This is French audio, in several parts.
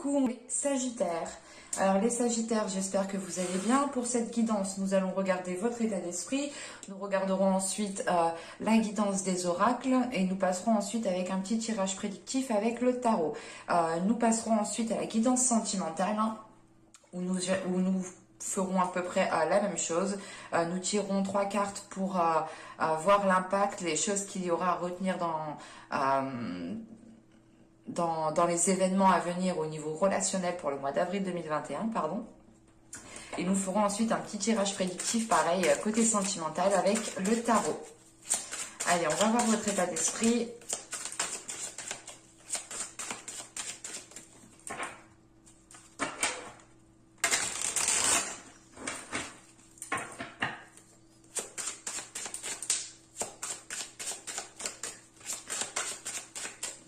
Coucou les Sagittaires. Alors les Sagittaires, j'espère que vous allez bien. Pour cette guidance, nous allons regarder votre état d'esprit. Nous regarderons ensuite la guidance des oracles et nous passerons ensuite avec un petit tirage prédictif avec le tarot. Nous passerons ensuite à la guidance sentimentale où nous ferons à peu près la même chose. Nous tirerons 3 cartes pour voir l'impact, les choses qu'il y aura à retenir dans les événements à venir au niveau relationnel pour le mois d'avril 2021, pardon. Et nous ferons ensuite un petit tirage prédictif, pareil, côté sentimental avec le tarot. Allez, on va voir votre état d'esprit.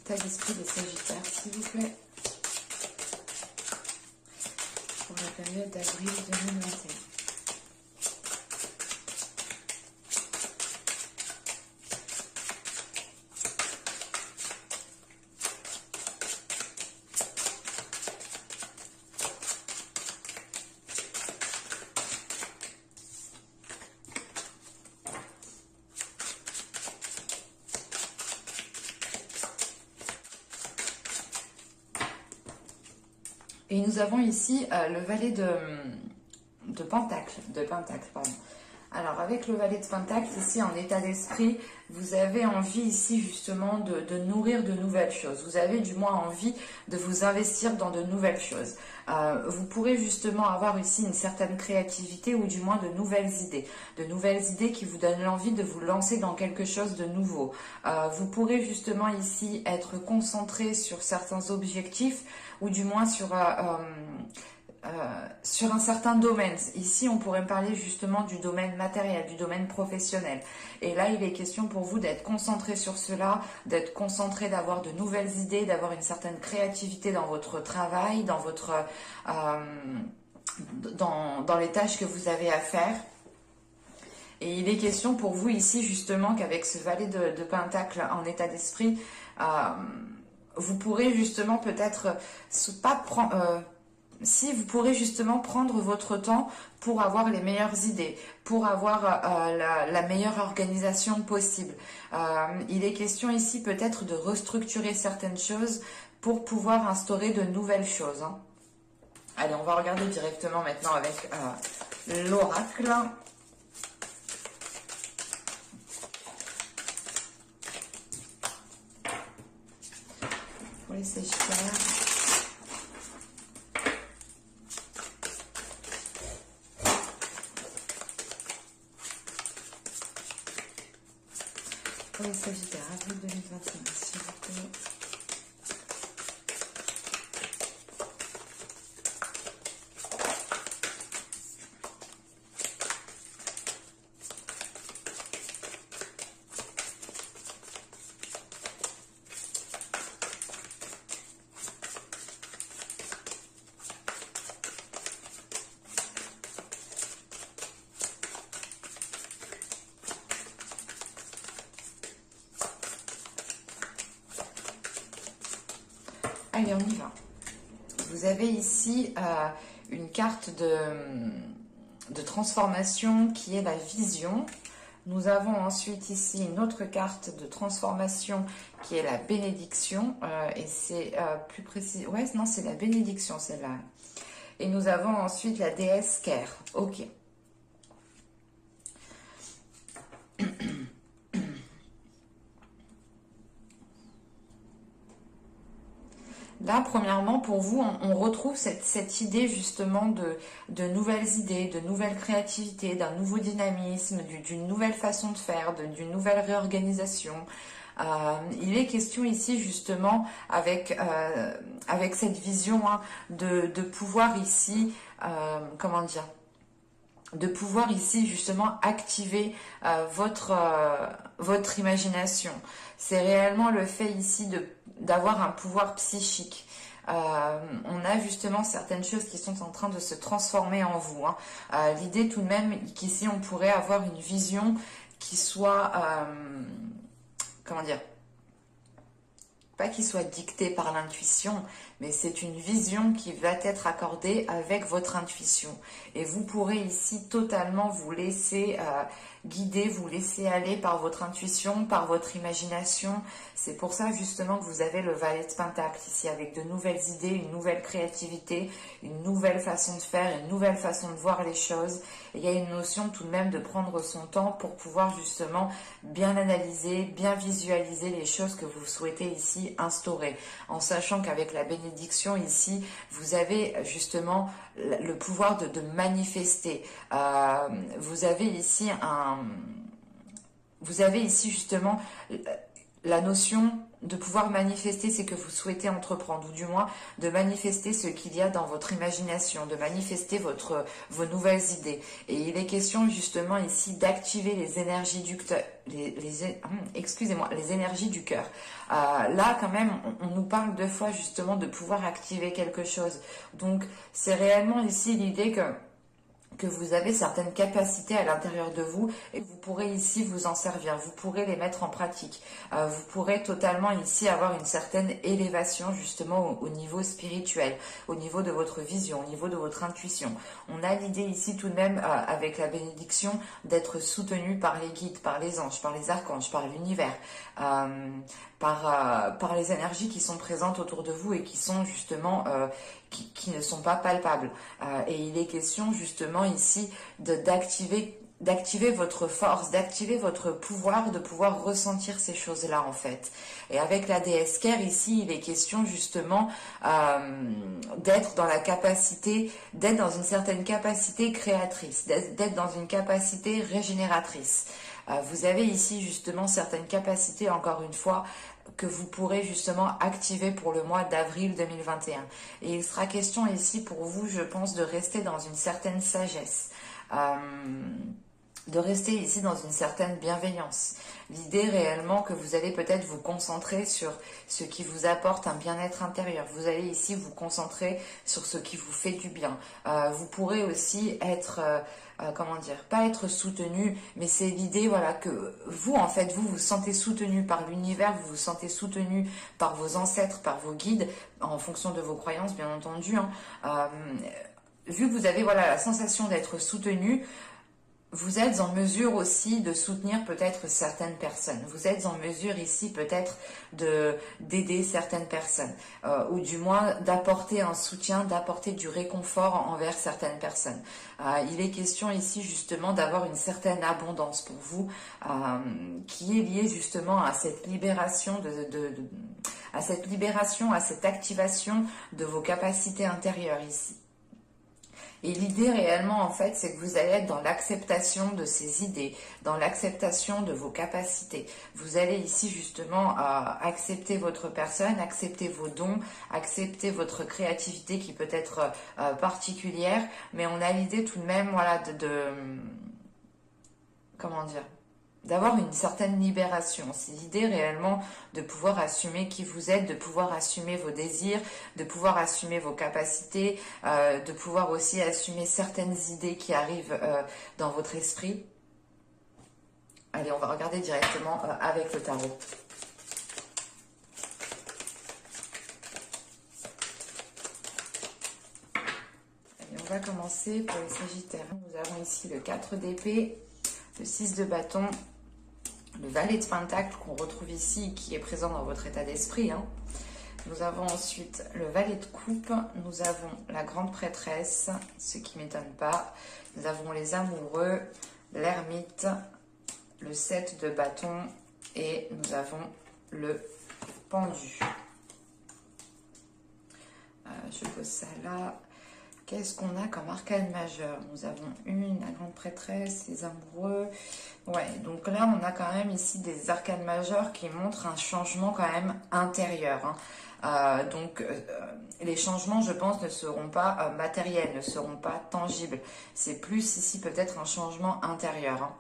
État d'esprit des Sagittaires, s'il vous plaît, pour la période d'avril 2021. Et nous avons ici le valet de Pentacle, pardon. Alors avec le valet de Pentacle, ici en état d'esprit, vous avez envie ici justement de nourrir de nouvelles choses. Vous avez du moins envie de vous investir dans de nouvelles choses. Vous pourrez justement avoir ici une certaine créativité ou du moins de nouvelles idées. De nouvelles idées qui vous donnent l'envie de vous lancer dans quelque chose de nouveau. Vous pourrez justement ici être concentré sur certains objectifs ou du moins sur un certain domaine. Ici, on pourrait parler justement du domaine matériel, du domaine professionnel. Et là, il est question pour vous d'être concentré sur cela, d'être concentré, d'avoir de nouvelles idées, d'avoir une certaine créativité dans votre travail, dans votre dans les tâches que vous avez à faire. Et il est question pour vous ici justement qu'avec ce valet de Pentacle en état d'esprit, vous pourrez justement peut-être si vous pourrez justement prendre votre temps pour avoir les meilleures idées, pour avoir la meilleure organisation possible. Il est question ici peut-être de restructurer certaines choses pour pouvoir instaurer de nouvelles choses. Hein. Allez, on va regarder directement maintenant avec l'oracle. Pour les Sagittaires. Pour les Sagittaires, avril 2021, s'il vous plaît. Allez, on y va. Vous avez ici une carte de transformation qui est la vision. Nous avons ensuite ici une autre carte de transformation qui est la bénédiction. Et c'est plus précis. Ouais, non, c'est la bénédiction, celle-là. Et nous avons ensuite la déesse Care. Ok. Là, premièrement, pour vous, on retrouve cette idée justement de nouvelles idées, de nouvelles créativités, d'un nouveau dynamisme, d'une nouvelle façon de faire, d'une nouvelle réorganisation. Il est question ici justement avec cette vision hein, de pouvoir ici, comment dire, de pouvoir ici justement activer votre imagination. C'est réellement le fait ici d'avoir un pouvoir psychique. On a justement certaines choses qui sont en train de se transformer en vous. Hein. L'idée tout de même qu'ici on pourrait avoir une vision qui soit, comment dire, pas qu'il soit dicté par l'intuition, mais c'est une vision qui va être accordée avec votre intuition. Et vous pourrez ici totalement vous laisser guider, vous laisser aller par votre intuition, par votre imagination. C'est pour ça justement que vous avez le valet de Pentacle ici, avec de nouvelles idées, une nouvelle créativité, une nouvelle façon de faire, une nouvelle façon de voir les choses. Et il y a une notion tout de même de prendre son temps pour pouvoir justement bien analyser, bien visualiser les choses que vous souhaitez ici instaurer, en sachant qu'avec la bénédiction ici, vous avez justement le pouvoir de manifester. Vous avez ici justement la notion de pouvoir manifester ce que vous souhaitez entreprendre, ou du moins de manifester ce qu'il y a dans votre imagination, de manifester vos nouvelles idées. Et il est question justement ici d'activer les énergies du cœur, les énergies du cœur. Là quand même, on nous parle deux fois justement de pouvoir activer quelque chose. Donc c'est réellement ici l'idée que vous avez certaines capacités à l'intérieur de vous et vous pourrez ici vous en servir, vous pourrez les mettre en pratique. Vous pourrez totalement ici avoir une certaine élévation justement au niveau spirituel, au niveau de votre vision, au niveau de votre intuition. On a l'idée ici tout de même avec la bénédiction d'être soutenu par les guides, par les anges, par les archanges, par l'univers, par les énergies qui sont présentes autour de vous et qui sont justement qui ne sont pas palpables. Et il est question justement ici d'activer votre force, d'activer votre pouvoir, de pouvoir ressentir ces choses-là en fait. Et avec la déesse Care ici, il est question justement d'être dans la capacité, d'être dans une certaine capacité créatrice, d'être dans une capacité régénératrice. Vous avez ici justement certaines capacités, encore une fois, que vous pourrez justement activer pour le mois d'avril 2021. Et il sera question ici pour vous, je pense, de rester dans une certaine sagesse, de rester ici dans une certaine bienveillance. L'idée réellement que vous allez peut-être vous concentrer sur ce qui vous apporte un bien-être intérieur. Vous allez ici vous concentrer sur ce qui vous fait du bien. Vous pourrez aussi être... pas être soutenu, mais c'est l'idée, voilà, que vous, en fait, vous sentez soutenu par l'univers, vous vous sentez soutenu par vos ancêtres, par vos guides, en fonction de vos croyances, bien entendu. Vu que vous avez, voilà, la sensation d'être soutenu, vous êtes en mesure aussi de soutenir peut-être certaines personnes. Vous êtes en mesure ici peut-être d'aider certaines personnes, ou du moins d'apporter un soutien, d'apporter du réconfort envers certaines personnes. Il est question ici justement d'avoir une certaine abondance pour vous, qui est liée justement à cette libération à cette activation de vos capacités intérieures ici. Et l'idée réellement, en fait, c'est que vous allez être dans l'acceptation de ces idées, dans l'acceptation de vos capacités. Vous allez ici justement accepter votre personne, accepter vos dons, accepter votre créativité qui peut être particulière, mais on a l'idée tout de même, voilà, comment dire, d'avoir une certaine libération. C'est l'idée réellement de pouvoir assumer qui vous êtes, de pouvoir assumer vos désirs, de pouvoir assumer vos capacités, de pouvoir aussi assumer certaines idées qui arrivent dans votre esprit. Allez, on va regarder directement avec le tarot. Allez, on va commencer pour les Sagittaires. Nous avons ici le 4 d'épée, le 6 de bâton, le valet de Pentacle qu'on retrouve ici, qui est présent dans votre état d'esprit. Nous avons ensuite le valet de coupe, nous avons la grande prêtresse, ce qui ne m'étonne pas. Nous avons les amoureux, l'ermite, le 7 de bâton et nous avons le pendu. Je pose ça là. Qu'est-ce qu'on a comme arcane majeur? Nous avons la grande prêtresse, les amoureux. Ouais, donc là, on a quand même ici des arcanes majeurs qui montrent un changement quand même intérieur. Les changements, je pense, ne seront pas matériels, ne seront pas tangibles. C'est plus ici peut-être un changement intérieur.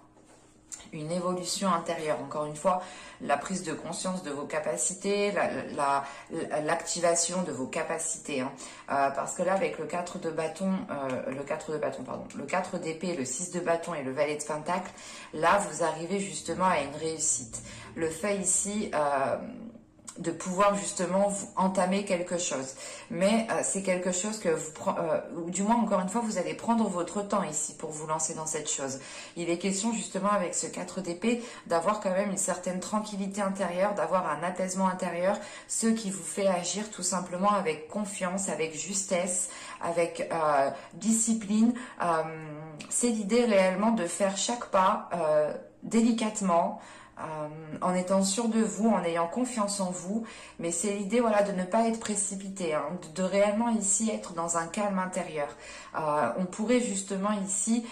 Une évolution intérieure, encore une fois, la prise de conscience de vos capacités, l'activation de vos capacités. Parce que là, avec le 4 de bâton, le 4 d'épée, le 6 de bâton et le valet de pentacle, là, vous arrivez justement à une réussite. Le fait ici de pouvoir justement vous entamer quelque chose. Mais c'est quelque chose que vous, ou du moins encore une fois, vous allez prendre votre temps ici pour vous lancer dans cette chose. Il est question justement avec ce 4 d'épée d'avoir quand même une certaine tranquillité intérieure, d'avoir un apaisement intérieur, ce qui vous fait agir tout simplement avec confiance, avec justesse, avec discipline. C'est l'idée réellement de faire chaque pas délicatement, en étant sûr de vous, en ayant confiance en vous, mais c'est l'idée voilà, de ne pas être précipité, hein, de réellement ici être dans un calme intérieur. On pourrait justement ici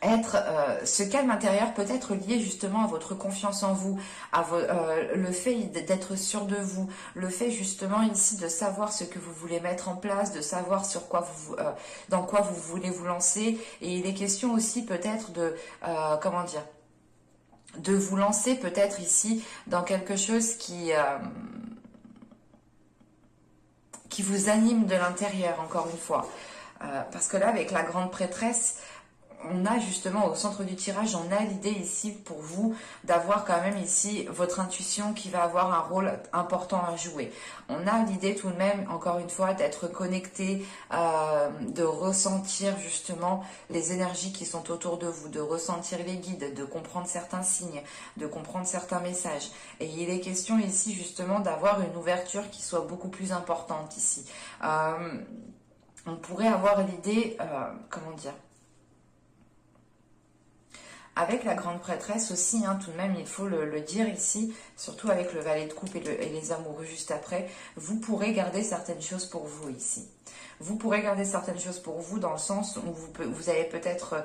être ce calme intérieur peut être lié justement à votre confiance en vous, à le fait d'être sûr de vous, le fait justement ici de savoir ce que vous voulez mettre en place, de savoir sur quoi vous, dans quoi vous voulez vous lancer. Et il est question aussi peut-être de comment dire, de vous lancer peut-être ici dans quelque chose qui vous anime de l'intérieur, encore une fois. Parce que là, avec la grande prêtresse, on a justement au centre du tirage, on a l'idée ici pour vous d'avoir quand même ici votre intuition qui va avoir un rôle important à jouer. On a l'idée tout de même, encore une fois, d'être connecté, de ressentir justement les énergies qui sont autour de vous, de ressentir les guides, de comprendre certains signes, de comprendre certains messages. Et il est question ici justement d'avoir une ouverture qui soit beaucoup plus importante ici. On pourrait avoir l'idée, comment dire, avec la grande prêtresse aussi, hein, tout de même, il faut le dire ici, surtout avec le valet de coupe et les amoureux juste après, vous pourrez garder certaines choses pour vous ici. Vous pourrez garder certaines choses pour vous dans le sens où vous avez peut-être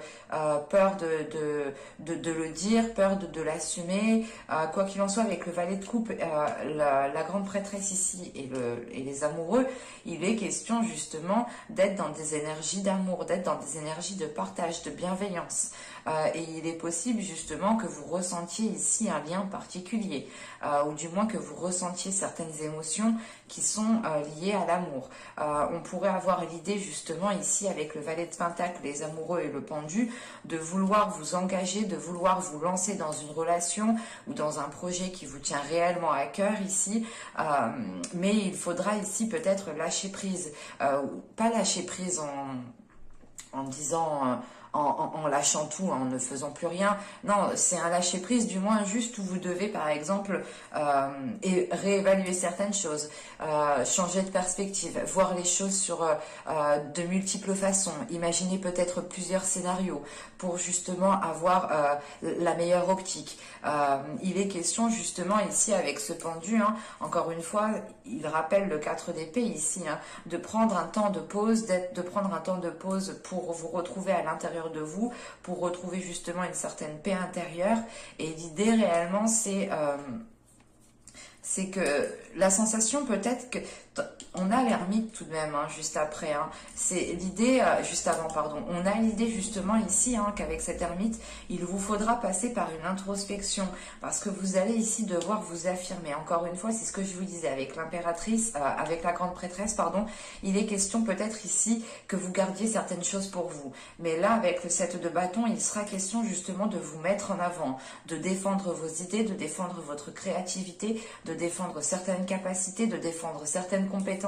peur de le dire, peur de l'assumer. Quoi qu'il en soit, avec le valet de coupe, la grande prêtresse ici et les amoureux, il est question justement d'être dans des énergies d'amour, d'être dans des énergies de partage, de bienveillance. Et il est possible justement que vous ressentiez ici un lien particulier, ou du moins que vous ressentiez certaines émotions qui sont liées à l'amour. On pourrait avoir l'idée justement ici avec le valet de pentacle, les amoureux et le pendu, de vouloir vous engager, de vouloir vous lancer dans une relation ou dans un projet qui vous tient réellement à cœur ici, mais il faudra ici peut-être lâcher prise, pas lâcher prise en disant... En lâchant tout, en ne faisant plus rien. Non, c'est un lâcher prise, du moins juste où vous devez, par exemple, réévaluer certaines choses, changer de perspective, voir les choses sur de multiples façons, imaginer peut-être plusieurs scénarios pour justement avoir la meilleure optique. Il est question justement ici avec ce pendu, hein, encore une fois, il rappelle le 4 d'épée ici, hein, de prendre un temps de pause, de prendre un temps de pause pour vous retrouver à l'intérieur de vous, pour retrouver justement une certaine paix intérieure. Et l'idée réellement, c'est que la sensation peut-être que on a l'ermite tout de même, hein, juste après, hein. C'est l'idée, juste avant, pardon, on a l'idée justement ici, hein, qu'avec cette ermite, il vous faudra passer par une introspection, parce que vous allez ici devoir vous affirmer. Encore une fois, c'est ce que je vous disais, avec l'impératrice, avec la grande prêtresse, pardon, il est question peut-être ici que vous gardiez certaines choses pour vous. Mais là, avec le 7 de bâton, il sera question justement de vous mettre en avant, de défendre vos idées, de défendre votre créativité, de défendre certaines capacités, de défendre certaines compétences,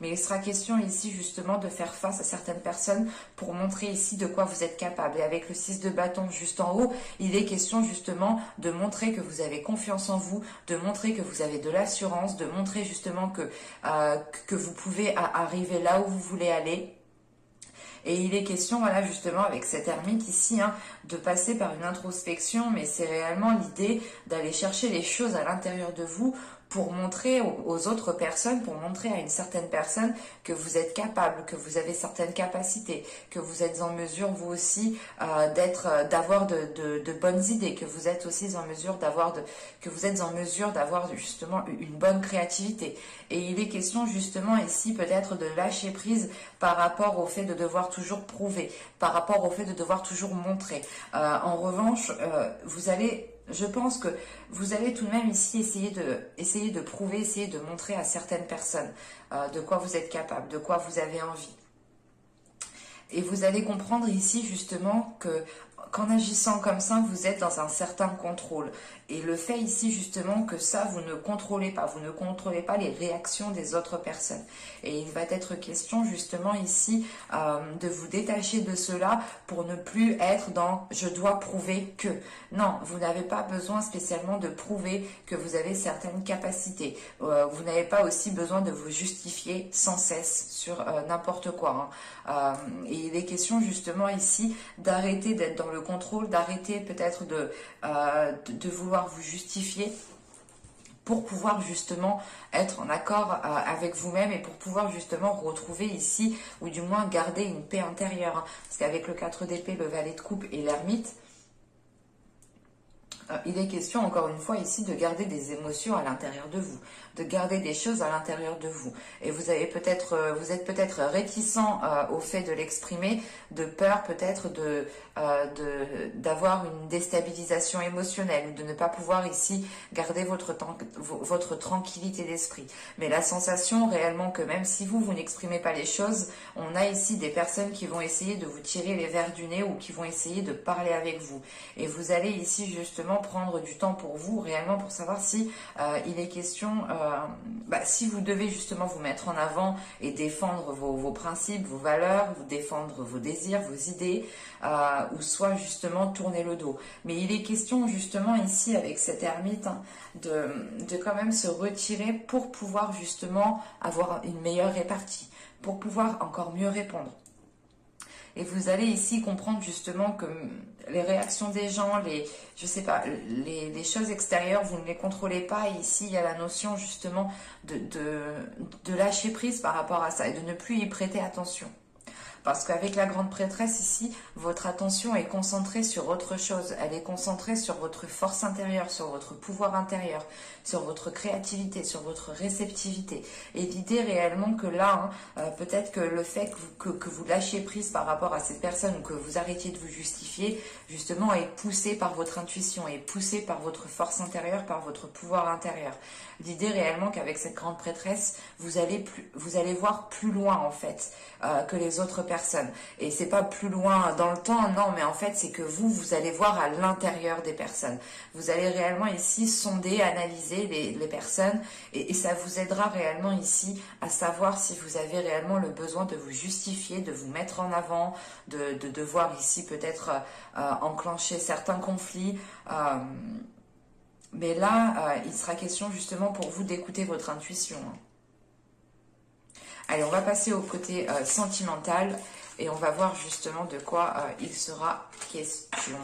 mais il sera question ici justement de faire face à certaines personnes pour montrer ici de quoi vous êtes capable. Et avec le 6 de bâton juste en haut, il est question justement de montrer que vous avez confiance en vous, de montrer que vous avez de l'assurance, de montrer justement que vous pouvez arriver là où vous voulez aller. Et il est question, voilà, justement, avec cette ermite ici, hein, de passer par une introspection, mais c'est réellement l'idée d'aller chercher les choses à l'intérieur de vous pour montrer aux autres personnes, pour montrer à une certaine personne que vous êtes capable, que vous avez certaines capacités, que vous êtes en mesure, vous aussi, d'avoir de bonnes idées, que vous êtes aussi en mesure d'avoir justement une bonne créativité. Et il est question justement ici peut-être de lâcher prise par rapport au fait de devoir toujours prouver, par rapport au fait de devoir toujours montrer. En revanche, je pense que vous allez tout de même ici essayer de prouver, essayer de montrer à certaines personnes de quoi vous êtes capable, de quoi vous avez envie. Et vous allez comprendre ici justement que qu'en agissant comme ça, vous êtes dans un certain contrôle. Et le fait ici justement que ça, vous ne contrôlez pas les réactions des autres personnes. Et il va être question justement ici de vous détacher de cela pour ne plus être dans « je dois prouver que ». Non, vous n'avez pas besoin spécialement de prouver que vous avez certaines capacités. Vous n'avez pas aussi besoin de vous justifier sans cesse sur n'importe quoi. Et il est question justement ici d'arrêter d'être dans le contrôle, d'arrêter peut-être de vouloir vous justifier pour pouvoir justement être en accord avec vous-même et pour pouvoir justement retrouver ici, ou du moins garder une paix intérieure. Parce qu'avec le 4 d'épée, le valet de coupe et l'ermite, il est question encore une fois ici de garder des émotions à l'intérieur de vous, de garder des choses à l'intérieur de vous. Et vous êtes peut-être réticent au fait de l'exprimer, de peur peut-être d'avoir une déstabilisation émotionnelle, ou de ne pas pouvoir ici garder votre tranquillité d'esprit. Mais la sensation réellement que même si vous n'exprimez pas les choses, on a ici des personnes qui vont essayer de vous tirer les verres du nez ou qui vont essayer de parler avec vous. Et vous allez ici justement prendre du temps pour vous, réellement pour savoir si il est question, si vous devez justement vous mettre en avant et défendre vos principes, vos valeurs, vous défendre vos désirs, vos idées, ou soit justement tourner le dos. Mais il est question justement ici avec cette ermite de quand même se retirer pour pouvoir justement avoir une meilleure répartie, pour pouvoir encore mieux répondre. Et vous allez ici comprendre justement que les réactions des gens, les choses extérieures, vous ne les contrôlez pas. Et ici, il y a la notion justement de lâcher prise par rapport à ça et de ne plus y prêter attention. Parce qu'avec la grande prêtresse ici, votre attention est concentrée sur autre chose. Elle est concentrée sur votre force intérieure, sur votre pouvoir intérieur, sur votre créativité, sur votre réceptivité. Et l'idée réellement que là, peut-être que le fait que vous lâchiez prise par rapport à cette personne ou que vous arrêtiez de vous justifier, justement, est poussé par votre intuition, est poussé par votre force intérieure, par votre pouvoir intérieur. L'idée réellement qu'avec cette grande prêtresse, vous allez voir plus loin en fait que les autres personnes. Et c'est pas plus loin dans le temps, non, mais en fait c'est que vous allez voir à l'intérieur des personnes. Vous allez réellement ici sonder, analyser les personnes et ça vous aidera réellement ici à savoir si vous avez réellement le besoin de vous justifier, de vous mettre en avant, de devoir ici peut-être enclencher certains conflits. Mais là, il sera question justement pour vous d'écouter votre intuition. Allez, on va passer au côté sentimental et on va voir justement de quoi il sera question.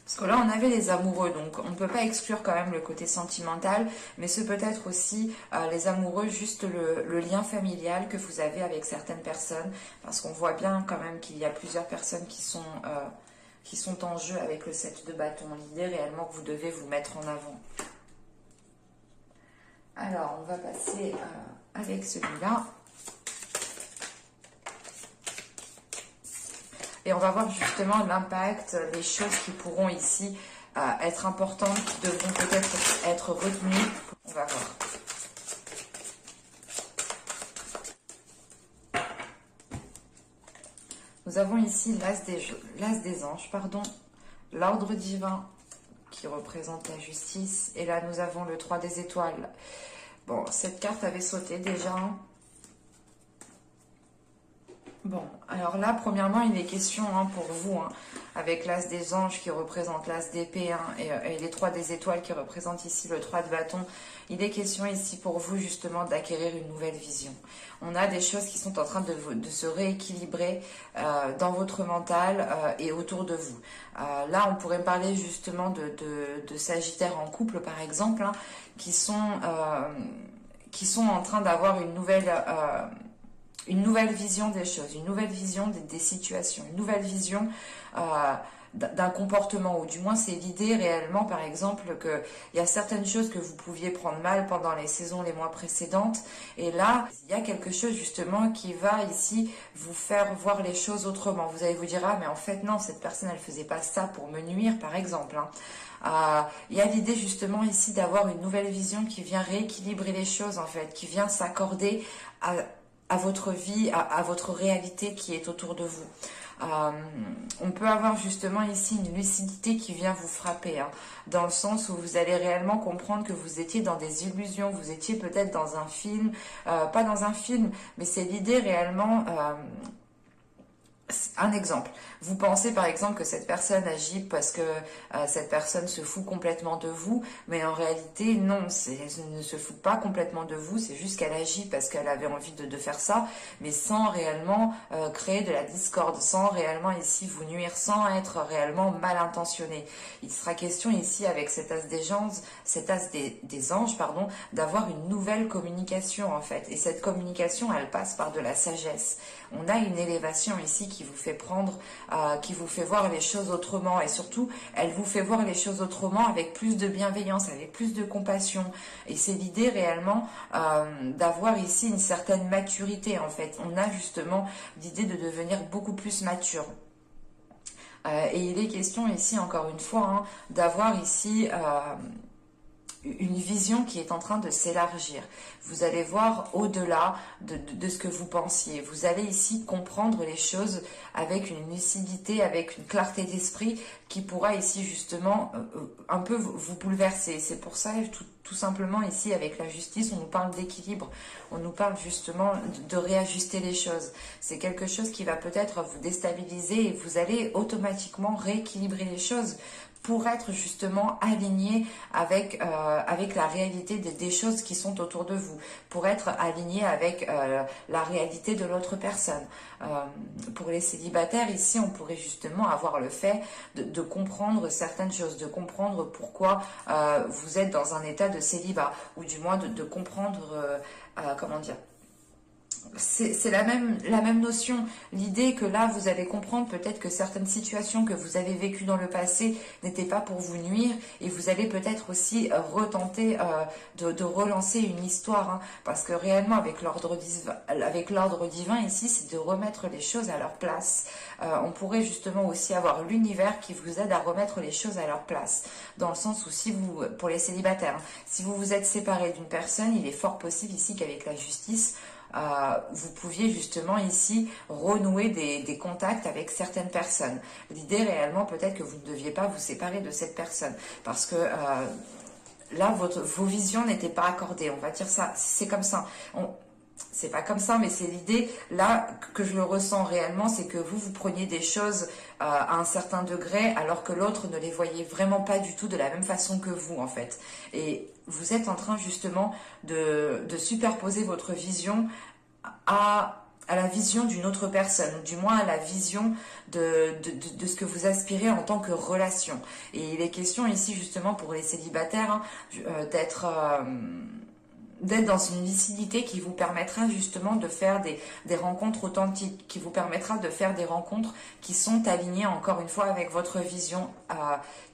Parce que là, on avait les amoureux, donc on ne peut pas exclure quand même le côté sentimental, mais ce peut être aussi les amoureux, juste le lien familial que vous avez avec certaines personnes, parce qu'on voit bien quand même qu'il y a plusieurs personnes qui sont en jeu avec le 7 de bâton. L'idée réellement que vous devez vous mettre en avant. Alors, on va passer avec celui-là. Et on va voir justement l'impact, les choses qui pourront ici être importantes, qui devront peut-être être retenues. On va voir. Nous avons ici l'As des anges, l'ordre divin qui représente la justice. Et là, nous avons le 3 des étoiles. Bon, cette carte avait sauté déjà. Bon, alors là, premièrement, il est question pour vous, avec l'As des anges qui représente l'As d'épée et les 3 des étoiles qui représentent ici le 3 de bâton. Il est question ici pour vous justement d'acquérir une nouvelle vision. On a des choses qui sont en train de se rééquilibrer dans votre mental et autour de vous. Là, on pourrait parler justement de Sagittaire en couple, par exemple, qui sont en train d'avoir une nouvelle vision des choses, une nouvelle vision des situations, une nouvelle vision d'un comportement, ou du moins c'est l'idée réellement, par exemple, qu'il y a certaines choses que vous pouviez prendre mal pendant les saisons, les mois précédentes, et là, il y a quelque chose justement qui va ici vous faire voir les choses autrement. Vous allez vous dire, ah mais en fait non, cette personne elle faisait pas ça pour me nuire, par exemple. Il y a l'idée justement ici d'avoir une nouvelle vision qui vient rééquilibrer les choses en fait, qui vient s'accorder à votre vie, à votre réalité qui est autour de vous. On peut avoir justement ici une lucidité qui vient vous frapper, hein, dans le sens où vous allez réellement comprendre que vous étiez dans des illusions, vous étiez peut-être dans un film, pas dans un film, mais c'est l'idée réellement... un exemple, vous pensez par exemple que cette personne agit parce que cette personne se fout complètement de vous, mais en réalité non, elle ne se fout pas complètement de vous, c'est juste qu'elle agit parce qu'elle avait envie de faire ça, mais sans réellement créer de la discorde, sans réellement ici vous nuire, sans être réellement mal intentionné. Il sera question ici avec cet as des anges, pardon, d'avoir une nouvelle communication en fait, et cette communication elle passe par de la sagesse. On a une élévation ici qui vous fait prendre, qui vous fait voir les choses autrement, et surtout elle vous fait voir les choses autrement avec plus de bienveillance, avec plus de compassion, et c'est l'idée réellement d'avoir ici une certaine maturité en fait. On a justement l'idée de devenir beaucoup plus mature. Et il est question ici encore une fois hein, d'avoir ici une vision qui est en train de s'élargir. Vous allez voir au-delà de ce que vous pensiez. Vous allez ici comprendre les choses avec une lucidité, avec une clarté d'esprit qui pourra ici justement un peu vous bouleverser. C'est pour ça tout simplement ici avec la justice, on nous parle d'équilibre. On nous parle justement de réajuster les choses. C'est quelque chose qui va peut-être vous déstabiliser et vous allez automatiquement rééquilibrer les choses pour être justement aligné avec la réalité des choses qui sont autour de vous, pour être aligné avec la réalité de l'autre personne. Pour les célibataires, ici, on pourrait justement avoir le fait de comprendre certaines choses, de comprendre pourquoi vous êtes dans un état de célibat, ou du moins de comprendre, comment dire, c'est la même notion. L'idée que là, vous allez comprendre peut-être que certaines situations que vous avez vécues dans le passé n'étaient pas pour vous nuire, et vous allez peut-être aussi retenter de relancer une histoire, hein, parce que réellement, avec l'ordre divin ici, c'est de remettre les choses à leur place. On pourrait justement aussi avoir l'univers qui vous aide à remettre les choses à leur place, dans le sens où si vous, pour les célibataires, hein, si vous vous êtes séparé d'une personne, il est fort possible ici qu'avec la justice, vous pouviez justement ici renouer des contacts avec certaines personnes. L'idée réellement peut-être que vous ne deviez pas vous séparer de cette personne parce que là vos visions n'étaient pas accordées, on va dire ça, c'est comme ça. C'est pas comme ça, mais c'est l'idée là que je le ressens réellement, c'est que vous preniez des choses à un certain degré alors que l'autre ne les voyait vraiment pas du tout de la même façon que vous en fait. Et vous êtes en train justement de superposer votre vision à la vision d'une autre personne, ou du moins à la vision de ce que vous aspirez en tant que relation. Et il est question ici justement pour les célibataires hein, d'être dans une lucidité qui vous permettra justement de faire des rencontres authentiques, qui vous permettra de faire des rencontres qui sont alignées encore une fois avec votre vision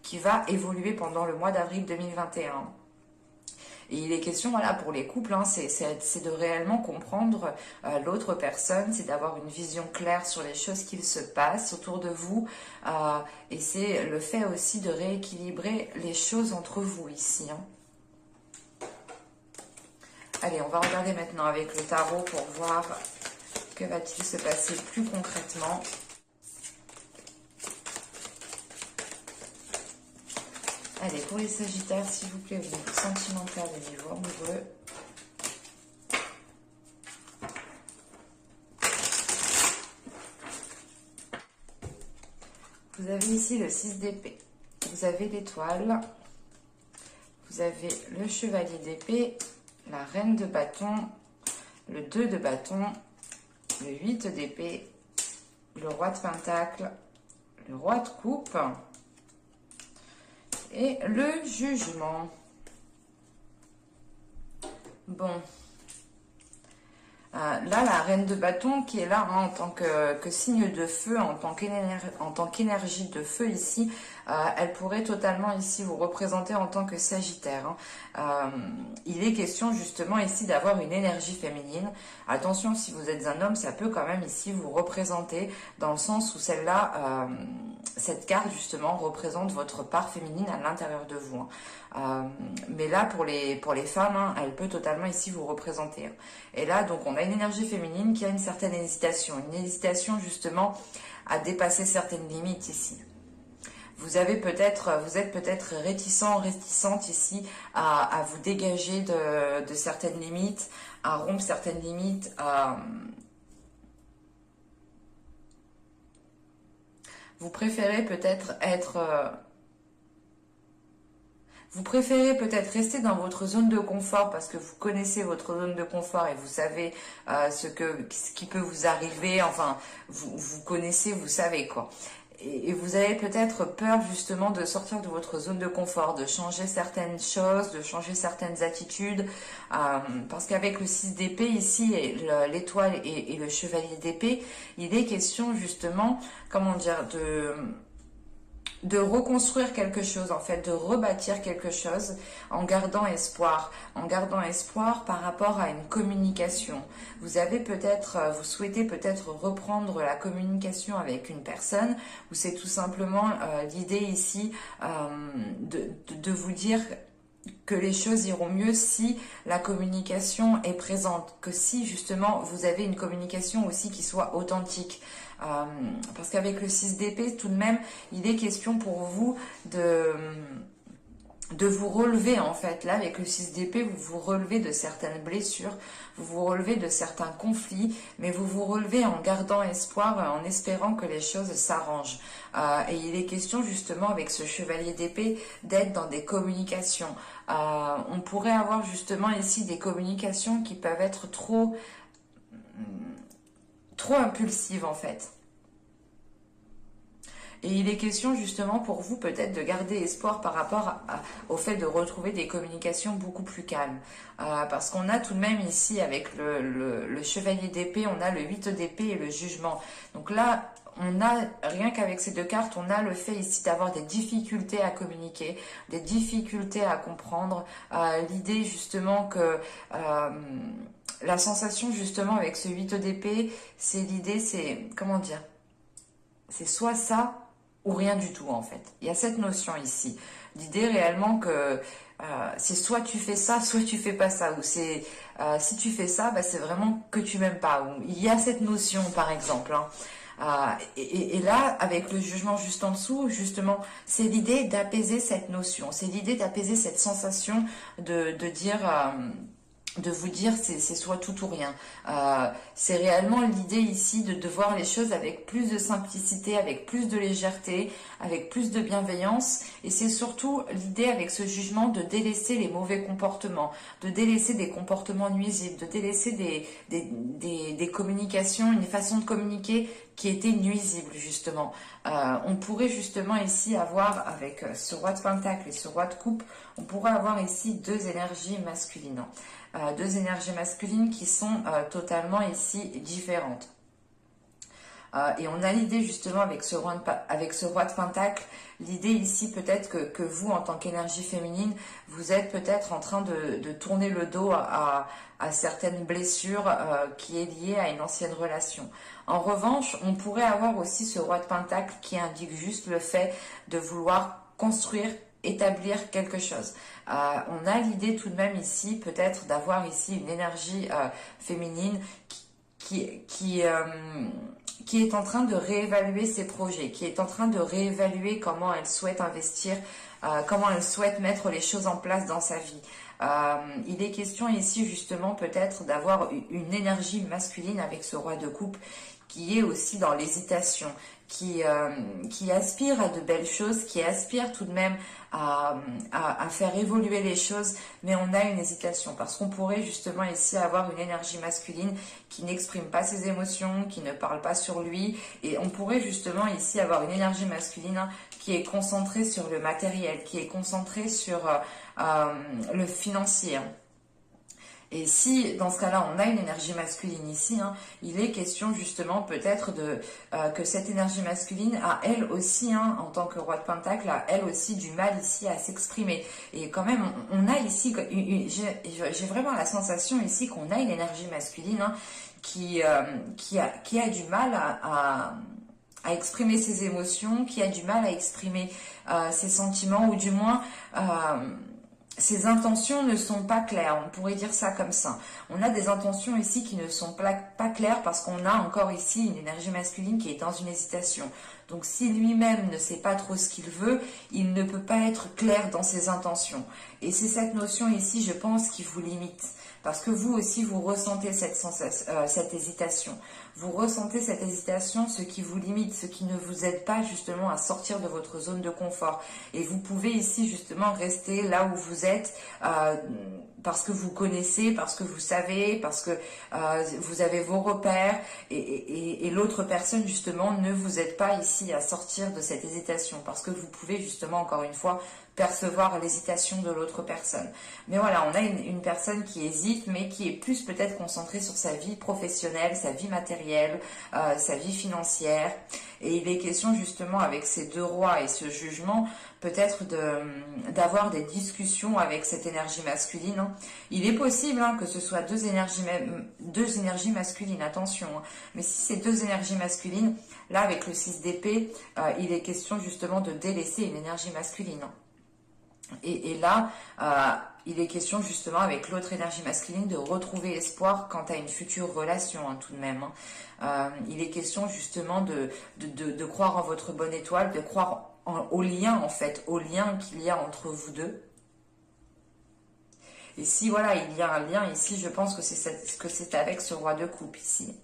qui va évoluer pendant le mois d'avril 2021. Et il est question, voilà, pour les couples, hein, c'est de réellement comprendre l'autre personne, c'est d'avoir une vision claire sur les choses qui se passent autour de vous, et c'est le fait aussi de rééquilibrer les choses entre vous ici, hein. Allez, on va regarder maintenant avec le tarot pour voir que va-t-il se passer plus concrètement. Allez, pour les Sagittaires, s'il vous plaît, au niveau sentimental et au niveau amoureux. Vous avez ici le 6 d'épée. Vous avez l'étoile. Vous avez le chevalier d'épée, la reine de bâton, le 2 de bâton, le 8 d'épée, le roi de pentacle, le roi de coupe et le jugement. Bon. Là, la reine de bâton qui est là hein, en tant que signe de feu, en tant qu'énergie de feu ici, elle pourrait totalement ici vous représenter en tant que Sagittaire. Il est question justement ici d'avoir une énergie féminine. Attention, si vous êtes un homme, ça peut quand même ici vous représenter dans le sens où celle-là, cette carte justement représente votre part féminine à l'intérieur de vous. Mais là, pour les femmes, elle peut totalement ici vous représenter. Et là, donc, on a une énergie féminine qui a une certaine hésitation. Une hésitation justement à dépasser certaines limites ici. Vous êtes peut-être réticente ici à vous dégager de certaines limites, à rompre certaines limites, vous préférez peut-être rester dans votre zone de confort parce que vous connaissez votre zone de confort et vous savez ce qui peut vous arriver. Enfin, vous connaissez, vous savez quoi. Et vous avez peut-être peur justement de sortir de votre zone de confort, de changer certaines choses, de changer certaines attitudes. Parce qu'avec le 6 d'épée ici, l'étoile et le chevalier d'épée, il est question justement, comment dire, de reconstruire quelque chose, en fait, de rebâtir quelque chose en gardant espoir par rapport à une communication. Vous souhaitez peut-être reprendre la communication avec une personne, ou c'est tout simplement l'idée ici de vous dire que les choses iront mieux si la communication est présente, que si justement vous avez une communication aussi qui soit authentique. Parce qu'avec le 6 d'épée, tout de même, il est question pour vous de vous relever en fait. Là, avec le 6 d'épée, vous vous relevez de certaines blessures, vous vous relevez de certains conflits, mais vous vous relevez en gardant espoir, en espérant que les choses s'arrangent. Et il est question justement avec ce chevalier d'épée d'être dans des communications. On pourrait avoir justement ici des communications qui peuvent être trop impulsive en fait. Et il est question justement pour vous peut-être de garder espoir par rapport au fait de retrouver des communications beaucoup plus calmes. Parce qu'on a tout de même ici avec le chevalier d'épée, on a le 8 d'épée et le jugement. Donc là, on a, rien qu'avec ces deux cartes, on a le fait ici d'avoir des difficultés à communiquer, des difficultés à comprendre. L'idée justement que... la sensation justement avec ce 8 d'épée, c'est l'idée, c'est, comment dire, c'est soit ça ou rien du tout en fait. Il y a cette notion ici. L'idée réellement que c'est soit tu fais ça, soit tu fais pas ça. Ou c'est si tu fais ça, bah, c'est vraiment que tu m'aimes pas. Ou il y a cette notion par exemple. Et là, avec le jugement juste en dessous, justement, c'est l'idée d'apaiser cette notion. C'est l'idée d'apaiser cette sensation de dire... de vous dire c'est soit tout ou rien. C'est réellement l'idée ici de voir les choses avec plus de simplicité, avec plus de légèreté, avec plus de bienveillance. Et c'est surtout l'idée avec ce jugement de délaisser les mauvais comportements, de délaisser des comportements nuisibles, de délaisser des communications, une façon de communiquer qui était nuisible justement. On pourrait justement ici avoir, avec ce roi de pentacle et ce roi de coupe, on pourrait avoir ici deux énergies masculines. Deux énergies masculines qui sont totalement ici différentes. Et on a l'idée justement avec ce roi de pentacle, l'idée ici peut-être que vous en tant qu'énergie féminine, vous êtes peut-être en train de tourner le dos à certaines blessures qui est liée à une ancienne relation. En revanche, on pourrait avoir aussi ce roi de pentacle qui indique juste le fait de vouloir construire, établir quelque chose. On a l'idée tout de même ici peut-être d'avoir ici une énergie féminine qui est en train de réévaluer ses projets, qui est en train de réévaluer comment elle souhaite investir, comment elle souhaite mettre les choses en place dans sa vie. Il est question ici justement peut-être d'avoir une énergie masculine avec ce roi de coupe qui est aussi dans l'hésitation, qui aspire à de belles choses, qui aspire tout de même à faire évoluer les choses, mais on a une hésitation parce qu'on pourrait justement ici avoir une énergie masculine qui n'exprime pas ses émotions, qui ne parle pas sur lui, et on pourrait justement ici avoir une énergie masculine qui est concentrée sur le matériel, qui est concentrée sur le financier. Et si, dans ce cas-là, on a une énergie masculine ici, hein, il est question justement peut-être de que cette énergie masculine a elle aussi, hein, en tant que roi de Pentacle, a elle aussi du mal ici à s'exprimer. Et quand même, on a ici, j'ai vraiment la sensation ici qu'on a une énergie masculine, hein, qui a du mal à exprimer ses émotions, qui a du mal à exprimer ses sentiments, ou du moins ses intentions ne sont pas claires, on pourrait dire ça comme ça. On a des intentions ici qui ne sont pas claires parce qu'on a encore ici une énergie masculine qui est dans une hésitation. Donc si lui-même ne sait pas trop ce qu'il veut, il ne peut pas être clair dans ses intentions. Et c'est cette notion ici, je pense, qui vous limite. Parce que vous aussi, vous ressentez cette hésitation. Vous ressentez cette hésitation, ce qui vous limite, ce qui ne vous aide pas justement à sortir de votre zone de confort. Et vous pouvez ici justement rester là où vous êtes parce que vous connaissez, parce que vous savez, parce que vous avez vos repères et l'autre personne justement ne vous aide pas ici à sortir de cette hésitation parce que vous pouvez justement encore une fois percevoir l'hésitation de l'autre personne. Mais voilà, on a une personne qui hésite, mais qui est plus peut-être concentrée sur sa vie professionnelle, sa vie matérielle, sa vie financière. Et il est question justement avec ces deux rois et ce jugement, peut-être d'avoir des discussions avec cette énergie masculine. Hein. Il est possible hein, que ce soit deux énergies masculines, attention. Hein. Mais si c'est deux énergies masculines, là avec le 6 d'épée, il est question justement de délaisser une énergie masculine. Hein. Et là, il est question justement avec l'autre énergie masculine de retrouver espoir quant à une future relation hein, tout de même. Hein. Il est question justement de croire en votre bonne étoile, de croire au lien en fait, au lien qu'il y a entre vous deux. Et si voilà, il y a un lien ici, je pense que c'est avec ce roi de coupe ici.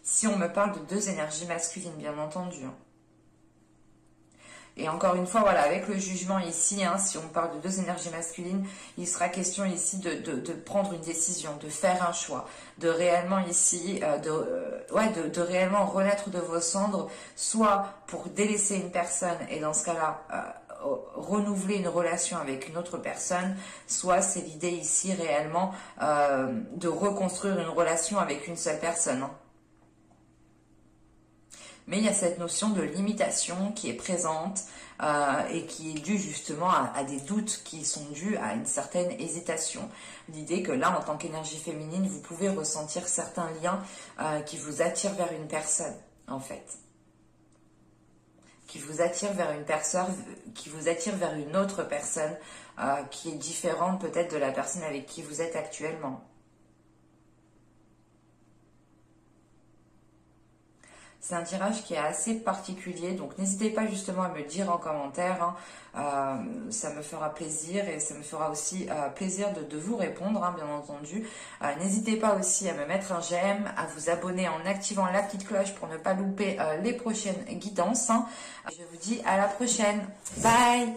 Si on me parle de deux énergies masculines, bien entendu. Hein. Et encore une fois, voilà, avec le jugement ici, hein, si on parle de deux énergies masculines, il sera question ici de prendre une décision, de faire un choix, de réellement ici, de réellement renaître de vos cendres, soit pour délaisser une personne et dans ce cas-là, renouveler une relation avec une autre personne, soit c'est l'idée ici réellement de reconstruire une relation avec une seule personne. Hein. Mais il y a cette notion de limitation qui est présente et qui est due justement à des doutes qui sont dus à une certaine hésitation. L'idée que là, en tant qu'énergie féminine, vous pouvez ressentir certains liens qui vous attirent vers une personne, en fait. Qui vous attirent vers une personne, qui vous attirent vers une autre personne qui est différente peut-être de la personne avec qui vous êtes actuellement. C'est un tirage qui est assez particulier, donc n'hésitez pas justement à me le dire en commentaire, hein. Ça me fera plaisir et ça me fera aussi plaisir de vous répondre, hein, bien entendu. N'hésitez pas aussi à me mettre un j'aime, à vous abonner en activant la petite cloche pour ne pas louper les prochaines guidances. Hein. Je vous dis à la prochaine, bye!